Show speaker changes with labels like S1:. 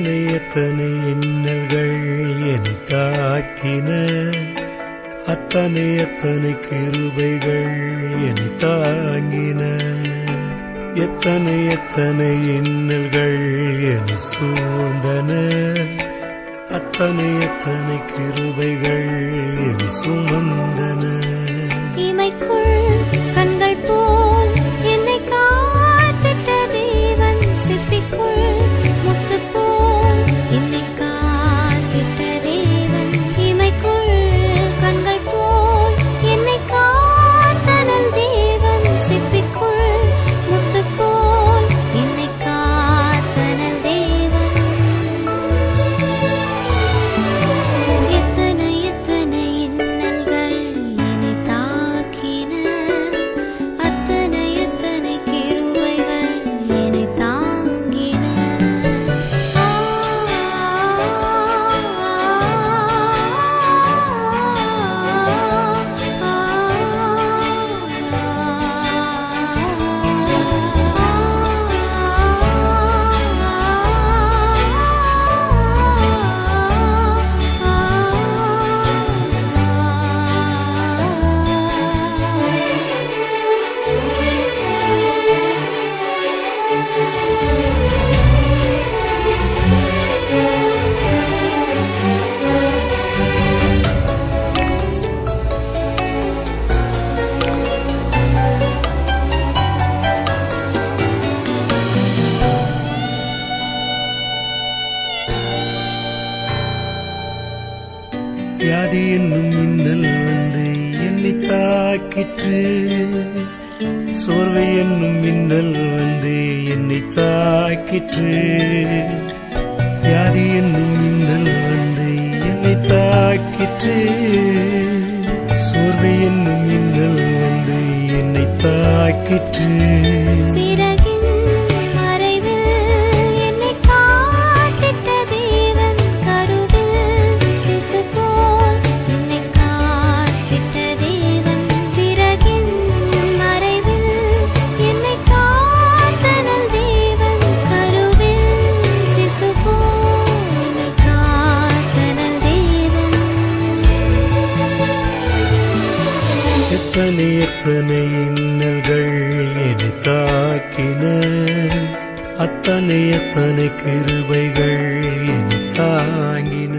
S1: எத்தனை எத்தனை இன்னல்கள் என்னை தாக்கின, அத்தனை எத்தனை கிருபைகள் என்னை தாங்கின. எத்தனை எத்தனை இன்னல்கள் என்னை சூழ்ந்தன, அத்தனை எத்தனை கிருபைகள் என்னை சுமந்தன.
S2: இமைக்குள் கண்கள் போல் என்னை காத்திட்ட தேவன், சிப்பிக்குள் முத்து போல் என்னை காத்திட்ட தேவன். இமைக்குள் கண்கள் போல் என்னை காத்தனல் தேவன், சிப்பிக்குள் முத்து போல் என்னை காத்தனல் தேவன். எத்தனை எத்தனை இன்னல்கள் என்னை தாக்கின, அத்தனை எத்தனை கிருபைகள் என்னை தாங்கின.
S1: வியாதி என்னும் மின்னல் வந்து என்னை தாக்கிற்று, சோர்வை என்னும் மின்னல் வந்து என்னை தாக்கிற்று. வியாதி என்னும் மின்னல் வந்து என்னை தாக்கிற்று, சோர்வை என்னும் மின்னல் வந்து என்னை தாக்கிற்று.
S2: சிறகின் மறைவில் என்னை காத்திட்ட தேவன், கருவில் சிசு போல் என்னை காத்திட்ட தேவன். சிறகின் மறைவில் என்னை காத்தனல் தேவன், கருவில் சிசு போல் என்னை காத்தனல் தேவன்.
S1: எத்தனை எத்தனை இன்னல்கள் என்னை தாக்கின, அத்தனை எத்தனை கிருபைகள் என்னை தாங்கின.